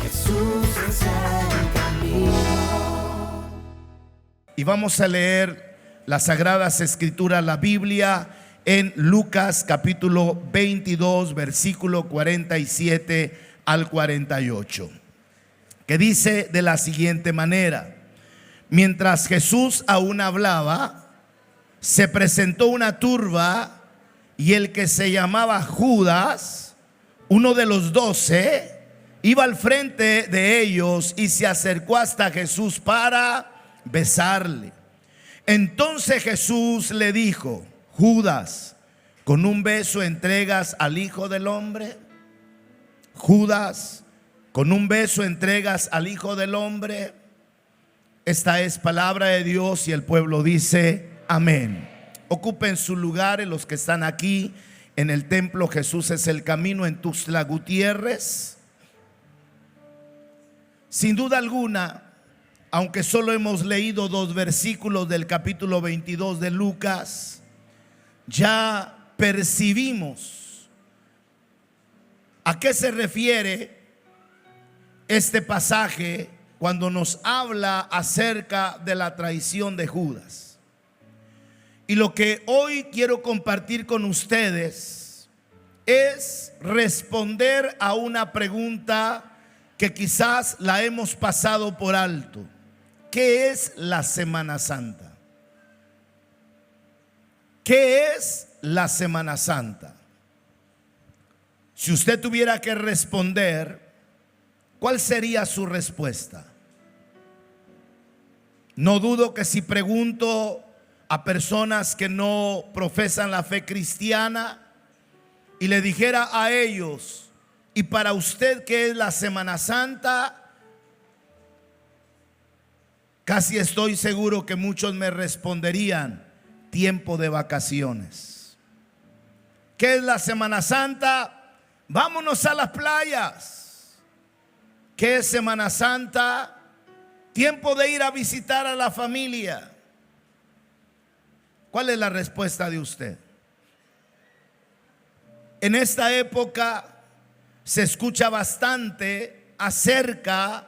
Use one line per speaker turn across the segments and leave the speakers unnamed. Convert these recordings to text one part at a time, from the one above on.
Jesús es el camino.
Y vamos a leer las Sagradas Escrituras, la Biblia, en Lucas capítulo 22, versículo 47 al 48, que dice de la siguiente manera: mientras Jesús aún hablaba, se presentó una turba, y el que se llamaba Judas, uno de los 12, iba al frente de ellos y se acercó hasta Jesús para besarle. Entonces Jesús le dijo: Judas, ¿con un beso entregas al Hijo del Hombre? Judas, ¿con un beso entregas al Hijo del Hombre? Esta es palabra de Dios, y el pueblo dice amén. Ocupen su lugar en los que están aquí en el templo Jesús es el Camino en Tuxtla Gutiérrez. Sin duda alguna, aunque solo hemos leído 2 versículos del capítulo 22 de Lucas, ya percibimos a qué se refiere este pasaje cuando nos habla acerca de la traición de Judas. Y lo que hoy quiero compartir con ustedes es responder a una pregunta que quizás la hemos pasado por alto. ¿Qué es la Semana Santa? ¿Qué es la Semana Santa? Si usted tuviera que responder, ¿cuál sería su respuesta? No dudo que si pregunto a personas que no profesan la fe cristiana y le dijera a ellos: ¿y para usted qué es la Semana Santa?, casi estoy seguro que muchos me responderían: tiempo de vacaciones. ¿Qué es la Semana Santa? Vámonos a las playas. ¿Qué es Semana Santa? Tiempo de ir a visitar a la familia. ¿Cuál es la respuesta de usted? En esta época se escucha bastante acerca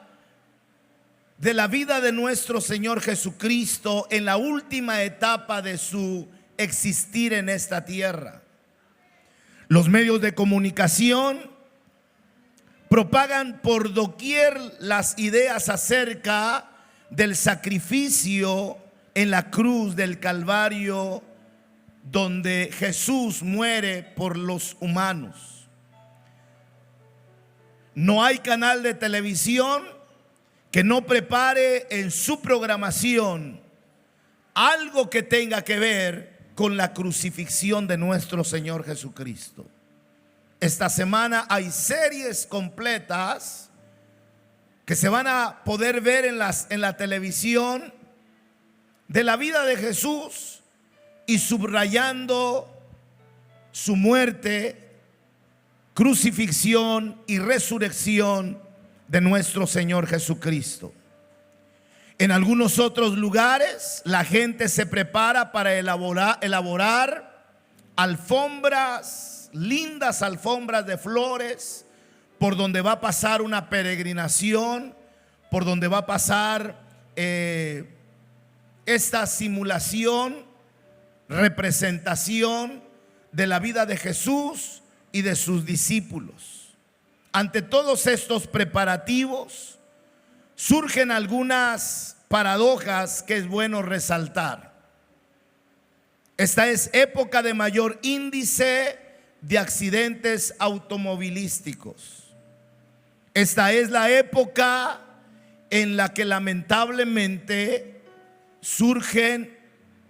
de la vida de nuestro Señor Jesucristo en la última etapa de su existir en esta tierra. Los medios de comunicación propagan por doquier las ideas acerca del sacrificio en la cruz del Calvario, donde Jesús muere por los humanos. No hay canal de televisión que no prepare en su programación algo que tenga que ver con la crucifixión de nuestro Señor Jesucristo. Esta semana hay series completas que se van a poder ver en la televisión de la vida de Jesús y subrayando su muerte, crucifixión y resurrección de nuestro Señor Jesucristo. En algunos otros lugares la gente se prepara para elaborar alfombras, lindas alfombras de flores, por donde va a pasar una peregrinación, por donde va a pasar esta simulación, representación de la vida de Jesús y de sus discípulos. Ante todos estos preparativos surgen algunas paradojas que es bueno resaltar. Esta es época de mayor índice de accidentes automovilísticos. Esta es la época en la que lamentablemente surgen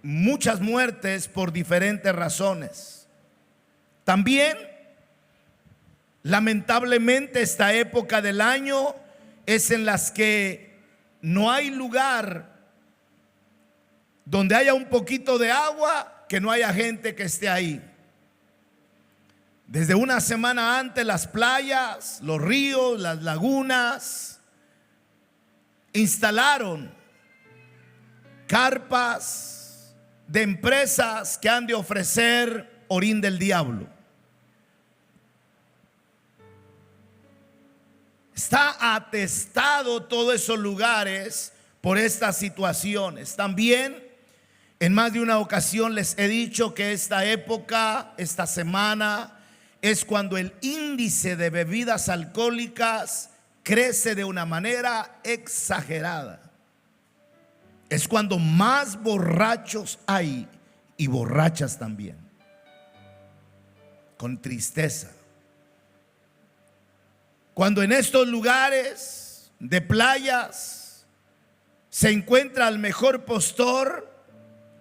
muchas muertes por diferentes razones. También, lamentablemente, esta época del año es en las que no hay lugar donde haya un poquito de agua que no haya gente que esté ahí. Desde una semana antes, las playas, los ríos, las lagunas instalaron carpas de empresas que han de ofrecer orín del diablo. Está atestado todos esos lugares por estas situaciones. También en más de una ocasión les he dicho que esta época, esta semana, es cuando el índice de bebidas alcohólicas crece de una manera exagerada. Es cuando más borrachos hay y borrachas también. Con tristeza. Cuando en estos lugares de playas se encuentra el mejor postor,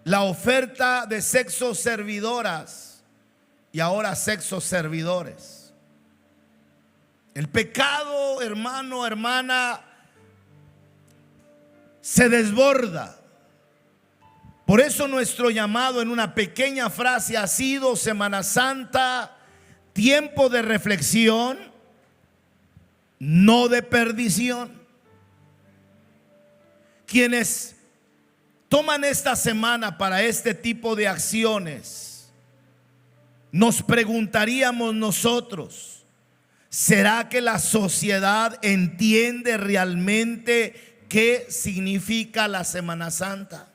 la oferta de sexo servidoras y ahora sexo servidores. El pecado, hermano, hermana, se desborda. Por eso nuestro llamado en una pequeña frase ha sido: Semana Santa, tiempo de reflexión, no de perdición. Quienes toman esta semana para este tipo de acciones, nos preguntaríamos nosotros: ¿será que la sociedad entiende realmente qué significa la Semana Santa?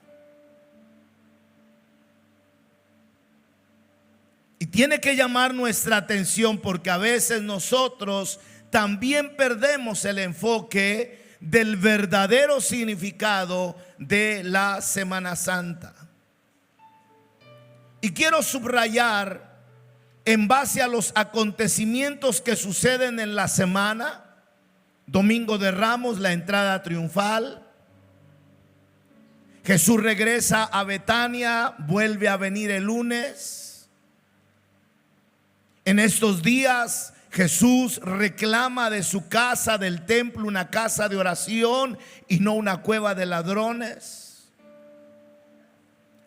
Y tiene que llamar nuestra atención, porque a veces nosotros también perdemos el enfoque del verdadero significado de la Semana Santa. Y quiero subrayar, en base a los acontecimientos que suceden en la semana: Domingo de Ramos, la entrada triunfal. Jesús regresa a Betania, vuelve a venir el lunes. En estos días Jesús reclama de su casa, del templo, una casa de oración y no una cueva de ladrones.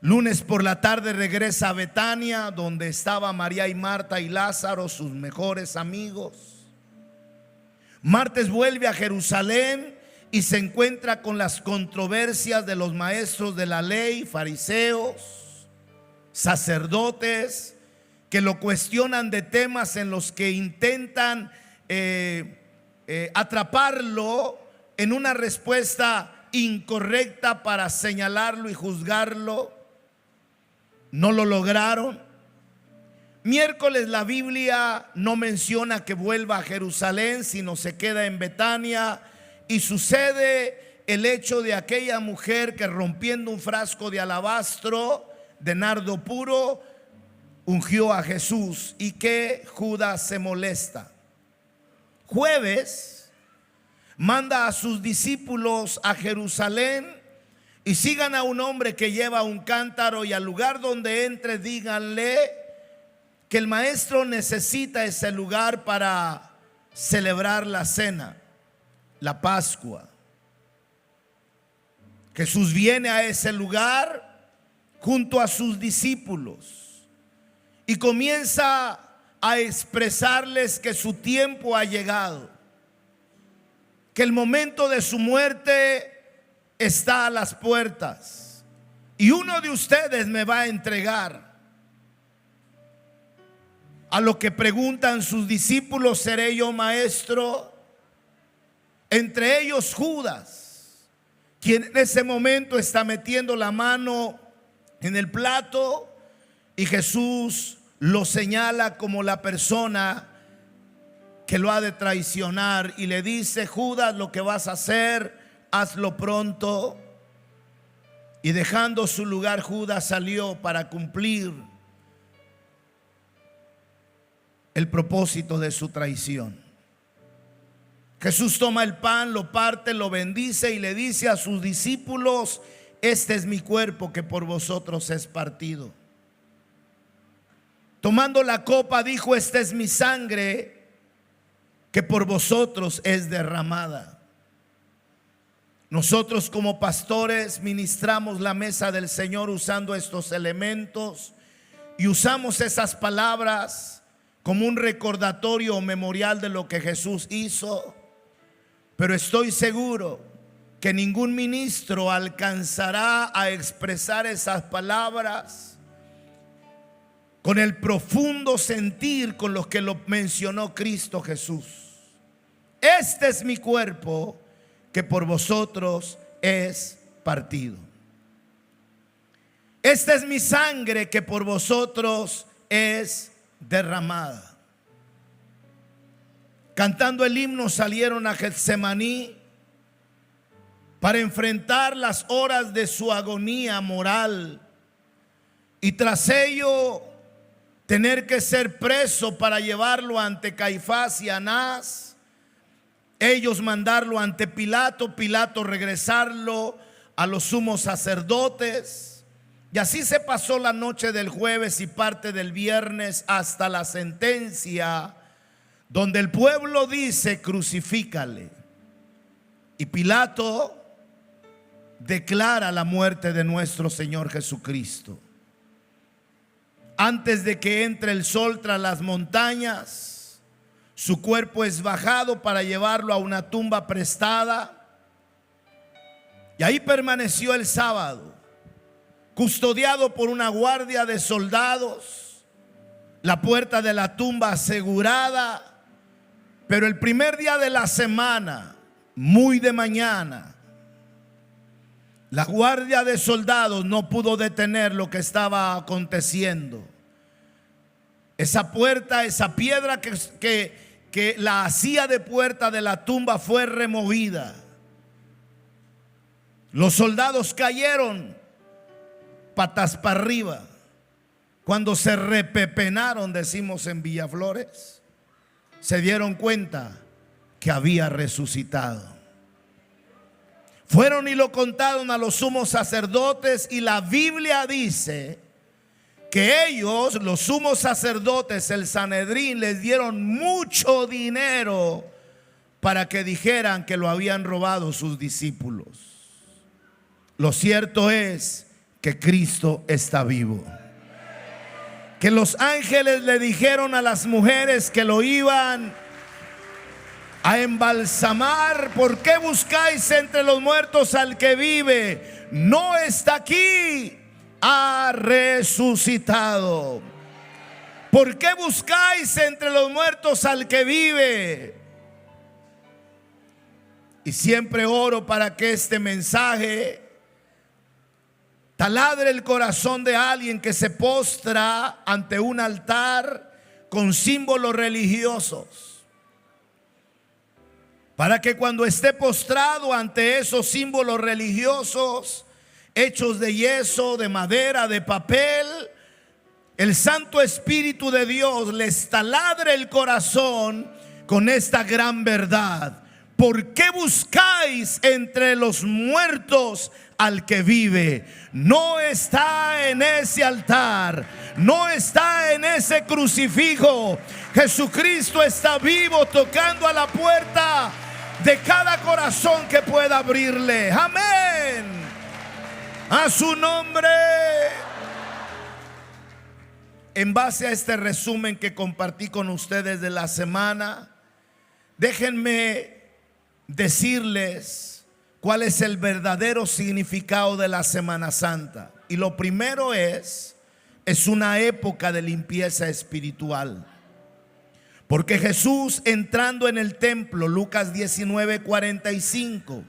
Lunes por la tarde regresa a Betania, donde estaban María y Marta y Lázaro, sus mejores amigos. Martes vuelve a Jerusalén y se encuentra con las controversias de los maestros de la ley, fariseos, sacerdotes, que lo cuestionan de temas en los que intentan atraparlo en una respuesta incorrecta para señalarlo y juzgarlo. No lo lograron. Miércoles la Biblia no menciona que vuelva a Jerusalén, sino se queda en Betania, y sucede el hecho de aquella mujer que, rompiendo un frasco de alabastro de nardo puro, ungió a Jesús, y que Judas se molesta. Jueves manda a sus discípulos a Jerusalén y sigan a un hombre que lleva un cántaro, y al lugar donde entre díganle que el maestro necesita ese lugar para celebrar la cena, la Pascua. Jesús viene a ese lugar junto a sus discípulos y comienza a expresarles que su tiempo ha llegado, que el momento de su muerte está a las puertas, y uno de ustedes me va a entregar. A lo que preguntan sus discípulos: ¿seré yo maestro? Entre ellos Judas, quien en ese momento está metiendo la mano en el plato, y Jesús lo señala como la persona que lo ha de traicionar, y le dice: Judas, lo que vas a hacer, hazlo pronto. Y dejando su lugar, Judas salió para cumplir el propósito de su traición. Jesús toma el pan, lo parte, lo bendice y le dice a sus discípulos: este es mi cuerpo que por vosotros es partido. Tomando la copa dijo: esta es mi sangre que por vosotros es derramada. Nosotros como pastores ministramos la mesa del Señor usando estos elementos, y usamos esas palabras como un recordatorio o memorial de lo que Jesús hizo. Pero estoy seguro que ningún ministro alcanzará a expresar esas palabras con el profundo sentir con los que lo mencionó Cristo Jesús. este es mi cuerpo que por vosotros es partido. Esta es mi sangre que por vosotros es derramada. Cantando el himno salieron a Getsemaní para enfrentar las horas de su agonía moral y tras ello tener que ser preso para llevarlo ante Caifás y Anás, ellos mandarlo ante Pilato, Pilato regresarlo a los sumos sacerdotes, y así se pasó la noche del jueves y parte del viernes hasta la sentencia, donde el pueblo dice: crucifícale. Y Pilato declara la muerte de nuestro Señor Jesucristo. Antes de que entre el sol tras las montañas, su cuerpo es bajado para llevarlo a una tumba prestada, y ahí permaneció el sábado, custodiado por una guardia de soldados, la puerta de la tumba asegurada. Pero el primer día de la semana, muy de mañana, la guardia de soldados no pudo detener lo que estaba aconteciendo. Esa puerta, esa piedra que la hacía de puerta de la tumba fue removida. Los soldados cayeron patas para arriba. Cuando se repepenaron, decimos en Villaflores, se dieron cuenta que había resucitado. Fueron y lo contaron a los sumos sacerdotes, y la Biblia dice que ellos, los sumos sacerdotes, el Sanedrín, les dieron mucho dinero para que dijeran que lo habían robado sus discípulos. Lo cierto es que Cristo está vivo. Que los ángeles le dijeron a las mujeres que lo iban a embalsamar: ¿por qué buscáis entre los muertos al que vive? No está aquí, ha resucitado. ¿Por qué buscáis entre los muertos al que vive? Y siempre oro para que este mensaje taladre el corazón de alguien que se postra ante un altar con símbolos religiosos, para que cuando esté postrado ante esos símbolos religiosos hechos de yeso, de madera, de papel, el Santo Espíritu de Dios les taladre el corazón con esta gran verdad: ¿por qué buscáis entre los muertos al que vive? No está en ese altar, no está en ese crucifijo. Jesucristo está vivo, tocando a la puerta de cada corazón que pueda abrirle. Amén. A su nombre. En base a este resumen que compartí con ustedes de la semana, déjenme decirles cuál es el verdadero significado de la Semana Santa. Y lo primero es una época de limpieza espiritual. Porque Jesús, entrando en el templo, Lucas 19:45,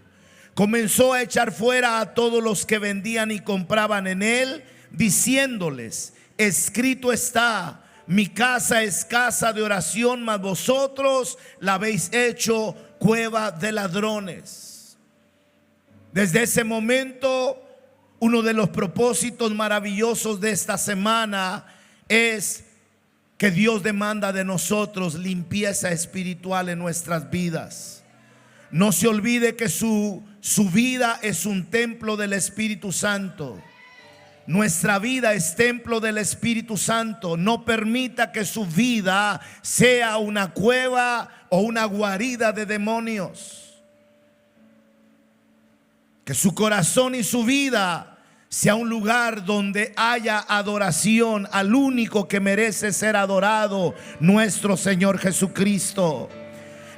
comenzó a echar fuera a todos los que vendían y compraban en él, diciéndoles: escrito está, mi casa es casa de oración, mas vosotros la habéis hecho cueva de ladrones. Desde ese momento, uno de los propósitos maravillosos de esta semana es que Dios demanda de nosotros limpieza espiritual en nuestras vidas. No se olvide que su vida es un templo del Espíritu Santo. Nuestra vida es templo del Espíritu Santo. No permita que su vida sea una cueva o una guarida de demonios. Que su corazón y su vida sea un lugar donde haya adoración al único que merece ser adorado, nuestro Señor Jesucristo.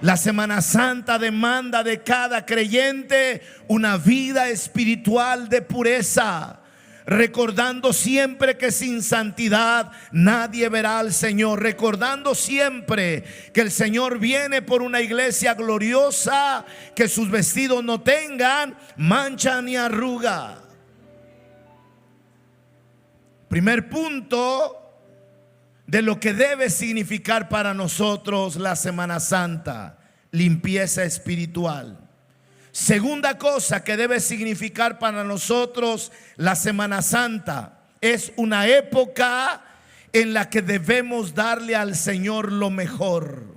La Semana Santa demanda de cada creyente una vida espiritual de pureza. recordando siempre que sin santidad nadie verá al Señor, recordando siempre que el Señor viene por una iglesia gloriosa, que sus vestidos no tengan mancha ni arruga. Primer punto de lo que debe significar para nosotros la Semana Santa: limpieza espiritual. Segunda cosa que debe significar para nosotros la Semana Santa: es una época en la que debemos darle al Señor lo mejor.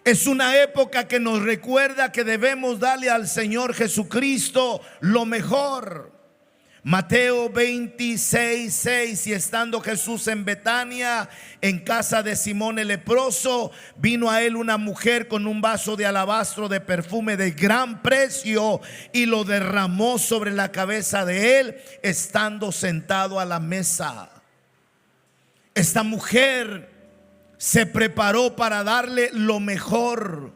Es una época que nos recuerda que debemos darle al Señor Jesucristo lo mejor. Mateo 26:6: y estando Jesús en Betania, en casa de Simón el leproso, vino a él una mujer con un vaso de alabastro de perfume de gran precio, y lo derramó sobre la cabeza de él, estando sentado a la mesa. Esta mujer se preparó para darle lo mejor,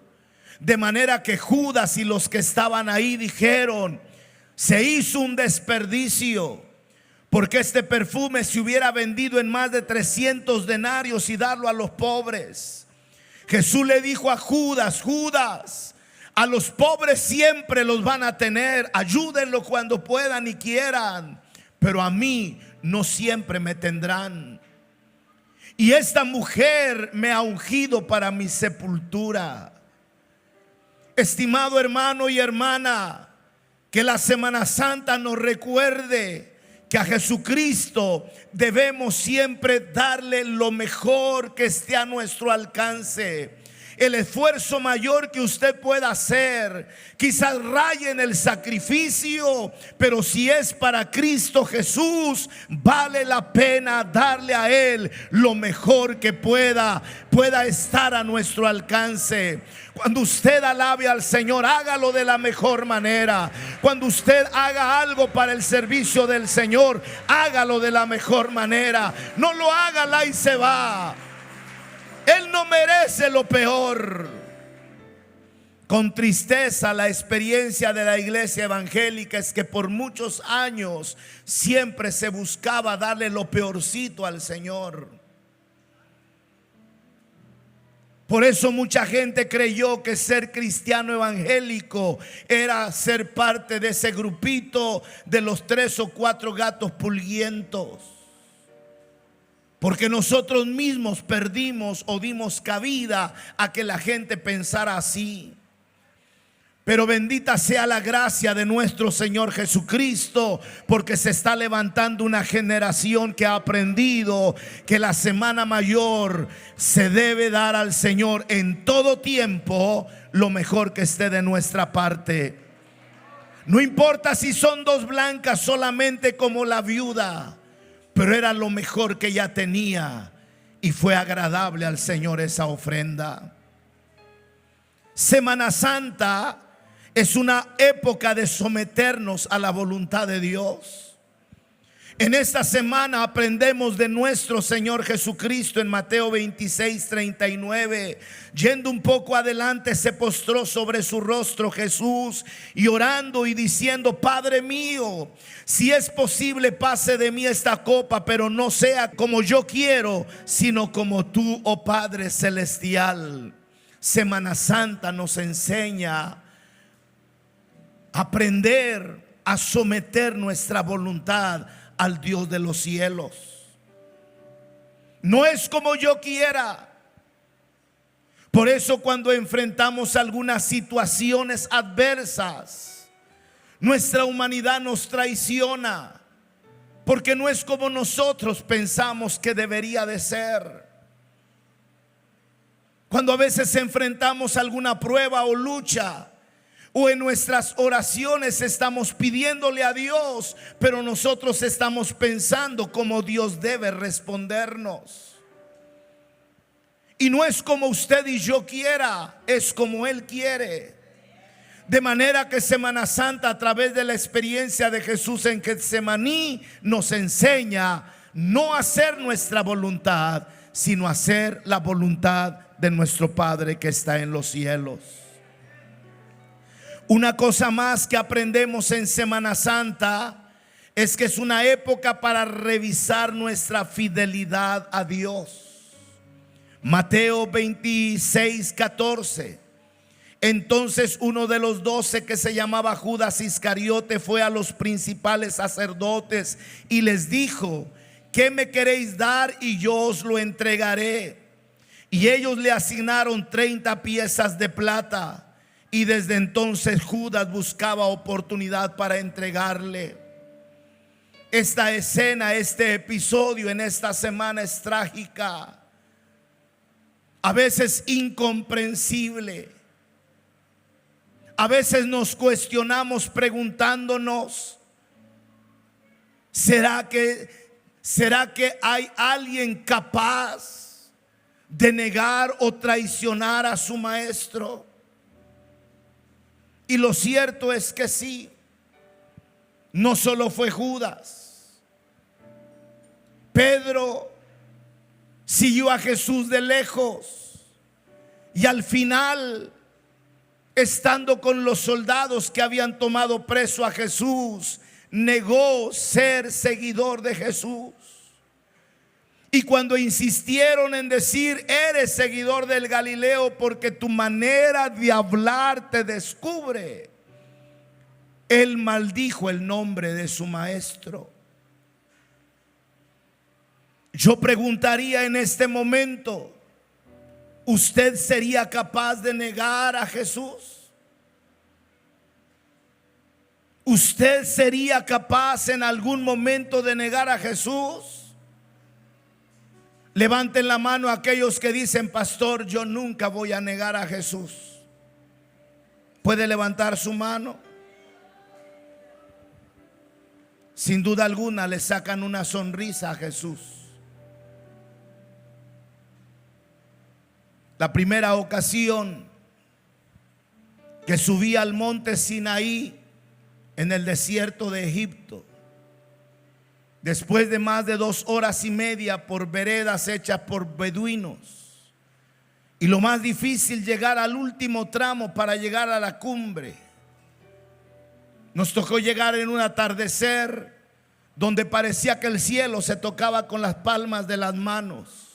de manera que Judas y los que estaban ahí dijeron: se hizo un desperdicio, porque este perfume se hubiera vendido en más de 300 denarios y darlo a los pobres. Jesús le dijo a Judas: Judas, a los pobres siempre los van a tener, ayúdenlo cuando puedan y quieran, pero a mí no siempre me tendrán. Y esta mujer me ha ungido para mi sepultura. Estimado hermano y hermana, que la Semana Santa nos recuerde que a Jesucristo debemos siempre darle lo mejor que esté a nuestro alcance. El esfuerzo mayor que usted pueda hacer, quizás raye en el sacrificio, pero si es para Cristo Jesús, vale la pena darle a Él lo mejor que pueda estar a nuestro alcance. Cuando usted alabe al Señor, hágalo de la mejor manera. Cuando usted haga algo para el servicio del Señor, hágalo de la mejor manera. No lo haga la y se va. Él no merece lo peor. Con tristeza, la experiencia de la iglesia evangélica es que por muchos años siempre se buscaba darle lo peorcito al Señor. Por eso mucha gente creyó que ser cristiano evangélico era ser parte de ese grupito de los 3 o 4 gatos pulguientos. Porque nosotros mismos perdimos o dimos cabida a que la gente pensara así. Pero bendita sea la gracia de nuestro Señor Jesucristo, porque se está levantando una generación que ha aprendido que la Semana Mayor se debe dar al Señor en todo tiempo lo mejor que esté de nuestra parte. No importa si son 2 blancas solamente como la viuda, pero era lo mejor que ella tenía, y fue agradable al Señor esa ofrenda. Semana Santa es una época de someternos a la voluntad de Dios. En esta semana aprendemos de nuestro Señor Jesucristo en Mateo 26:39. Yendo un poco adelante, se postró sobre su rostro Jesús y orando y diciendo: Padre mío, si es posible, pase de mí esta copa, pero no sea como yo quiero, sino como tú, oh Padre celestial. Semana Santa nos enseña a aprender a someter nuestra voluntad al Dios de los cielos. No es como yo quiera. Por eso cuando enfrentamos algunas situaciones adversas, nuestra humanidad nos traiciona, porque no es como nosotros pensamos que debería de ser. Cuando a veces enfrentamos alguna prueba o lucha, o en nuestras oraciones estamos pidiéndole a Dios, pero nosotros estamos pensando cómo Dios debe respondernos. Y no es como usted y yo quiera, es como Él quiere. De manera que Semana Santa, a través de la experiencia de Jesús en Getsemaní, nos enseña no hacer nuestra voluntad, sino hacer la voluntad de nuestro Padre que está en los cielos. Una cosa más que aprendemos en Semana Santa es que es una época para revisar nuestra fidelidad a Dios. Mateo 26:14. Entonces uno de los 12, que se llamaba Judas Iscariote, fue a los principales sacerdotes y les dijo: ¿qué me queréis dar y yo os lo entregaré? Y ellos le asignaron 30 piezas de plata. Y desde entonces Judas buscaba oportunidad para entregarle. Esta escena, este episodio en esta semana es trágica, a veces incomprensible. A veces nos cuestionamos preguntándonos: ¿será que hay alguien capaz de negar o traicionar a su maestro? Y lo cierto es que sí. No solo fue Judas. Pedro siguió a Jesús de lejos y al final, estando con los soldados que habían tomado preso a Jesús, negó ser seguidor de Jesús. Y cuando insistieron en decir: eres seguidor del Galileo porque tu manera de hablar te descubre, él maldijo el nombre de su maestro. Yo preguntaría en este momento: ¿usted sería capaz de negar a Jesús? ¿Usted sería capaz en algún momento de negar a Jesús? Levanten la mano aquellos que dicen: pastor, yo nunca voy a negar a Jesús. ¿Puede levantar su mano? Sin duda alguna le sacan una sonrisa a Jesús. La primera ocasión que subí al monte Sinaí en el desierto de Egipto, después de más de 2 horas y media por veredas hechas por beduinos, y lo más difícil, llegar al último tramo para llegar a la cumbre. Nos tocó llegar en un atardecer donde parecía que el cielo se tocaba con las palmas de las manos.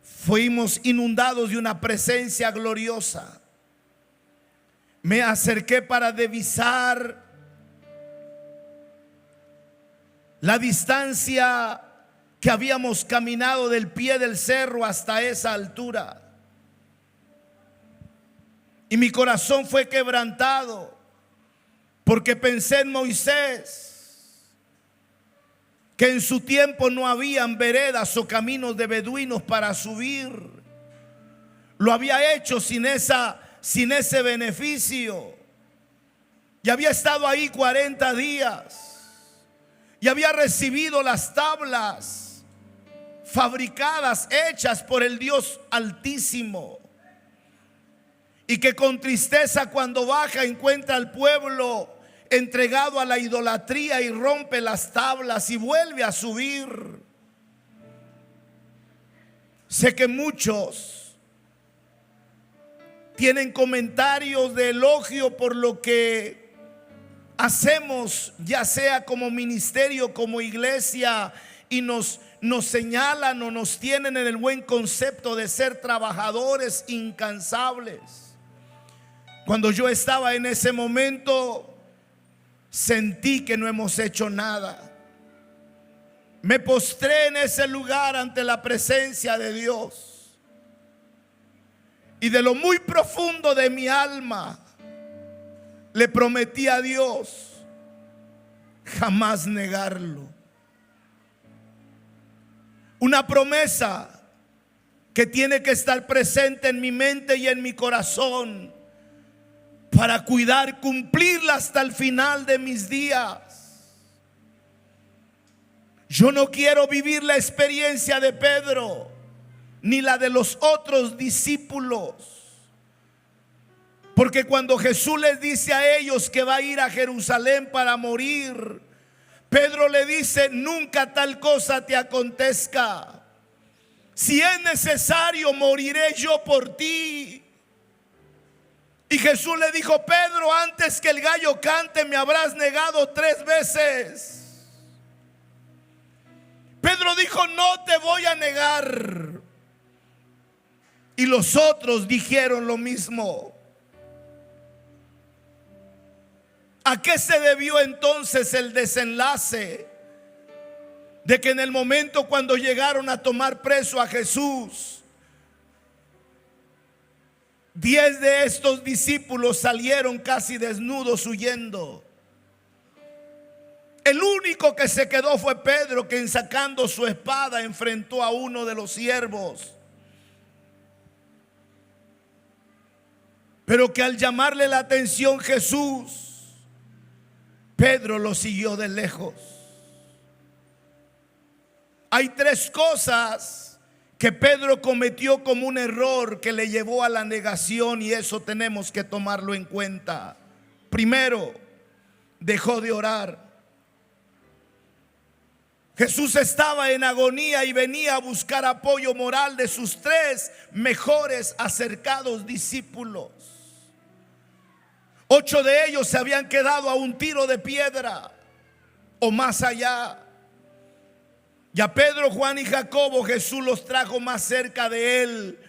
Fuimos inundados de una presencia gloriosa. Me acerqué para divisar la distancia que habíamos caminado del pie del cerro hasta esa altura. Y mi corazón fue quebrantado porque pensé en Moisés, que en su tiempo no habían veredas o caminos de beduinos para subir. Lo había hecho sin ese beneficio. Y había estado ahí 40 días. Y había recibido las tablas fabricadas, hechas por el Dios Altísimo. Y que con tristeza, cuando baja, encuentra al pueblo entregado a la idolatría y rompe las tablas y vuelve a subir. Sé que muchos tienen comentarios de elogio por lo que hacemos, ya sea como ministerio, como iglesia, y nos señalan o nos tienen en el buen concepto de ser trabajadores incansables. Cuando yo estaba en ese momento, sentí que no hemos hecho nada. Me postré en ese lugar ante la presencia de Dios, y de lo muy profundo de mi alma le prometí a Dios jamás negarlo. Una promesa que tiene que estar presente en mi mente y en mi corazón para cuidar, cumplirla hasta el final de mis días. Yo no quiero vivir la experiencia de Pedro ni la de los otros discípulos, porque cuando Jesús les dice a ellos que va a ir a Jerusalén para morir, Pedro le dice: nunca tal cosa te acontezca. Si es necesario, moriré yo por ti. Y Jesús le dijo: Pedro, antes que el gallo cante me habrás negado 3 veces. Pedro dijo: no te voy a negar. Y los otros dijeron lo mismo. ¿A qué se debió entonces el desenlace? De que en el momento cuando llegaron a tomar preso a Jesús, 10 de estos discípulos salieron casi desnudos huyendo. El único que se quedó fue Pedro, quien sacando su espada enfrentó a uno de los siervos. Pero que al llamarle la atención Jesús, Pedro lo siguió de lejos. Hay 3 cosas que Pedro cometió como un error que le llevó a la negación, y eso tenemos que tomarlo en cuenta. Primero, dejó de orar. Jesús estaba en agonía y venía a buscar apoyo moral de sus 3 mejores acercados discípulos. 8 de ellos se habían quedado a un tiro de piedra o más allá. Y a Pedro, Juan y Jacobo Jesús los trajo más cerca de él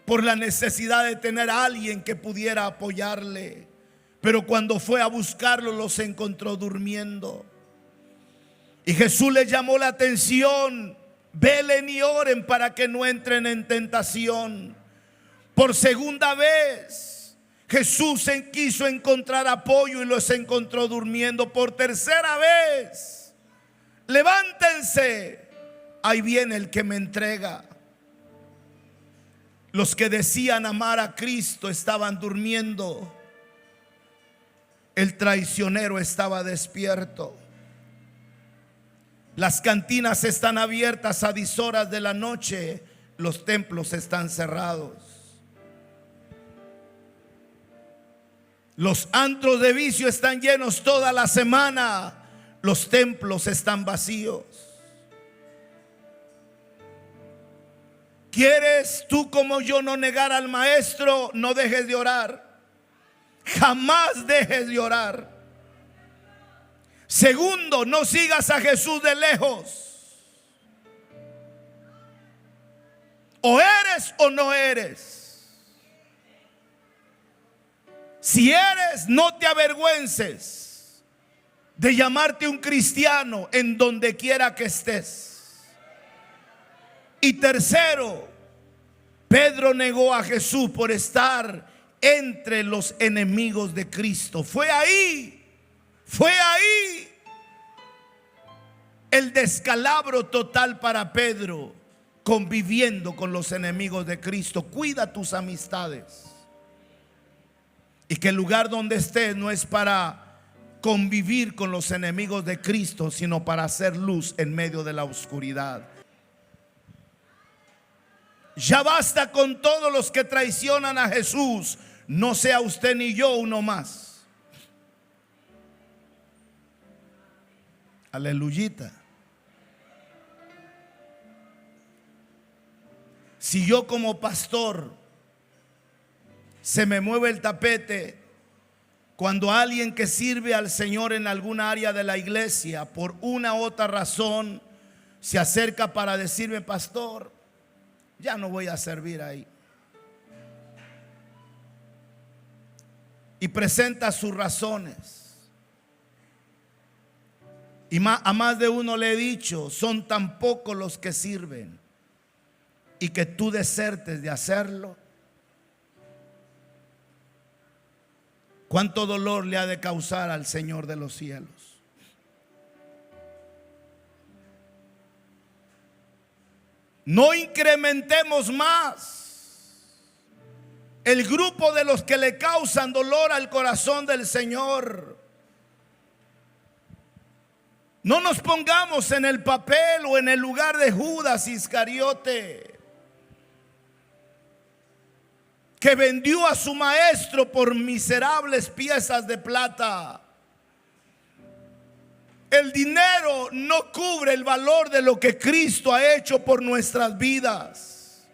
por la necesidad de tener a alguien que pudiera apoyarle. Pero cuando fue a buscarlo los encontró durmiendo. Y Jesús les llamó la atención: velen y oren para que no entren en tentación. Por segunda vez Jesús quiso encontrar apoyo y los encontró durmiendo. Por tercera vez: levántense, ahí viene el que me entrega. Los que decían amar a Cristo estaban durmiendo. El traicionero estaba despierto. Las cantinas están abiertas a dishoras de la noche. Los templos están cerrados. Los antros de vicio están llenos toda la semana. Los templos están vacíos. ¿Quieres tú como yo no negar al maestro? No dejes de orar. Jamás dejes de orar. Segundo, no sigas a Jesús de lejos. O eres o no eres. Si eres, no te avergüences de llamarte un cristiano en donde quiera que estés. Y tercero, Pedro negó a Jesús por estar entre los enemigos de Cristo. Fue ahí el descalabro total para Pedro, conviviendo con los enemigos de Cristo. Cuida tus amistades. Y que el lugar donde estés no es para convivir con los enemigos de Cristo, sino para hacer luz en medio de la oscuridad. Ya basta con todos los que traicionan a Jesús. No sea usted ni yo uno más. Aleluyita. Si yo como pastor se me mueve el tapete cuando alguien que sirve al Señor en alguna área de la iglesia por una u otra razón se acerca para decirme: pastor, ya no voy a servir ahí, y presenta sus razones, y a más de uno le he dicho: son tan pocos los que sirven, y que tú desertes de hacerlo, ¿cuánto dolor le ha de causar al Señor de los cielos? No incrementemos más el grupo de los que le causan dolor al corazón del Señor. No nos pongamos en el papel o en el lugar de Judas Iscariote, que vendió a su maestro por miserables piezas de plata. El dinero no cubre el valor de lo que Cristo ha hecho por nuestras vidas.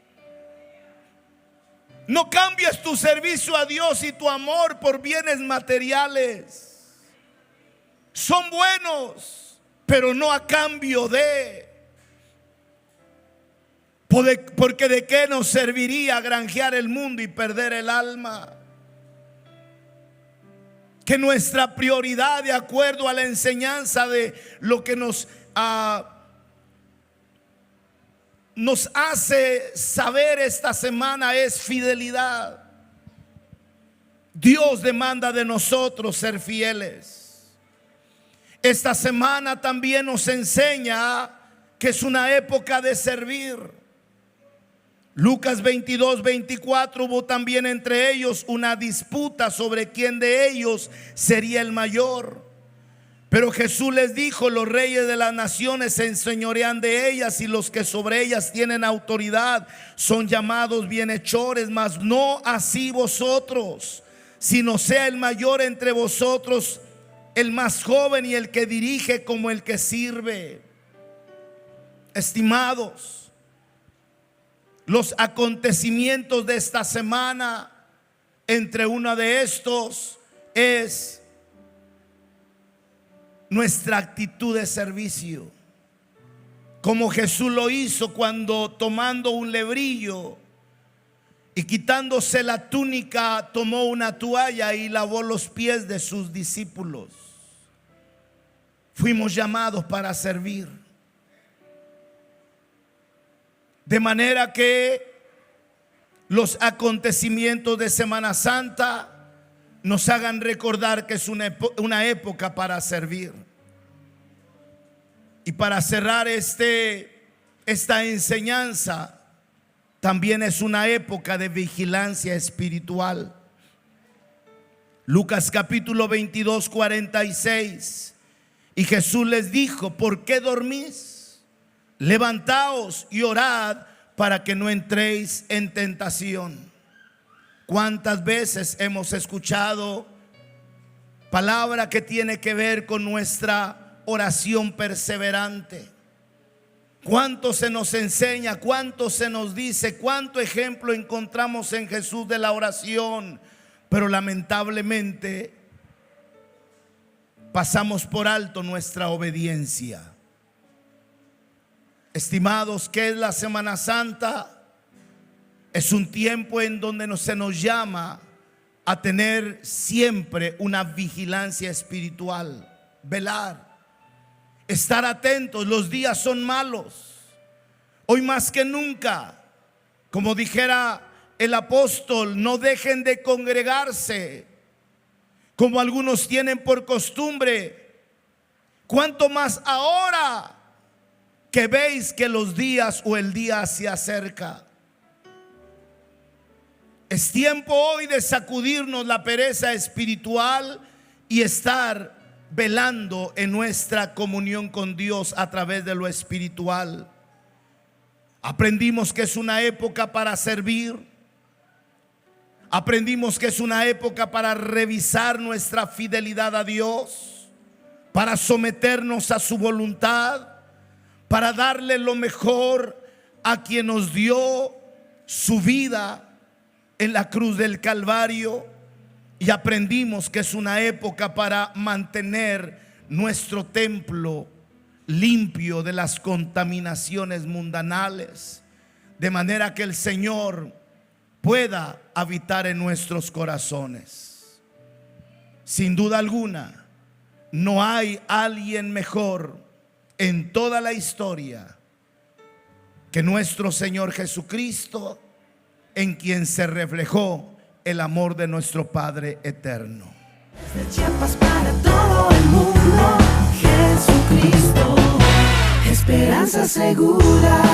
No cambies tu servicio a Dios y tu amor por bienes materiales. Son buenos, pero no a cambio de. Porque de qué nos serviría granjear el mundo y perder el alma. Que nuestra prioridad, de acuerdo a la enseñanza de lo que nos hace saber esta semana, es fidelidad. Dios demanda de nosotros ser fieles. Esta semana también nos enseña que es una época de servir. Lucas 22, 24, hubo también entre ellos una disputa sobre quién de ellos sería el mayor. Pero Jesús les dijo: los reyes de las naciones se enseñorean de ellas, y los que sobre ellas tienen autoridad son llamados bienhechores, mas no así vosotros, sino sea el mayor entre vosotros el más joven, y el que dirige como el que sirve. Estimados, los acontecimientos de esta semana, entre uno de estos es nuestra actitud de servicio, como Jesús lo hizo cuando, tomando un lebrillo y quitándose la túnica, tomó una toalla y lavó los pies de sus discípulos. Fuimos llamados para servir. De manera que los acontecimientos de Semana Santa nos hagan recordar que es una época para servir. Y para cerrar esta enseñanza, también es una época de vigilancia espiritual. Lucas capítulo 22, 46. Y Jesús les dijo: ¿por qué dormís? Levantaos y orad para que no entréis en tentación. ¿Cuántas veces hemos escuchado palabra que tiene que ver con nuestra oración perseverante? ¿Cuánto se nos enseña? ¿Cuánto se nos dice? ¿Cuánto ejemplo encontramos en Jesús de la oración? Pero lamentablemente pasamos por alto nuestra obediencia. Estimados, ¿qué es la Semana Santa? Es un tiempo en donde se nos llama a tener siempre una vigilancia espiritual, velar, estar atentos. Los días son malos. Hoy más que nunca, como dijera el apóstol, no dejen de congregarse, como algunos tienen por costumbre. Cuanto más ahora que veis que los días o el día se acerca. Es tiempo hoy de sacudirnos la pereza espiritual y estar velando en nuestra comunión con Dios a través de lo espiritual. Aprendimos que es una época para servir. Aprendimos que es una época para revisar nuestra fidelidad a Dios, para someternos a su voluntad, para darle lo mejor a quien nos dio su vida en la cruz del Calvario. Y aprendimos que es una época para mantener nuestro templo limpio de las contaminaciones mundanales, de manera que el Señor pueda habitar en nuestros corazones. Sin duda alguna, no hay alguien mejor en toda la historia que nuestro Señor Jesucristo, en quien se reflejó el amor de nuestro Padre eterno.
Desde Chiapas para todo el mundo, Jesucristo, esperanza segura.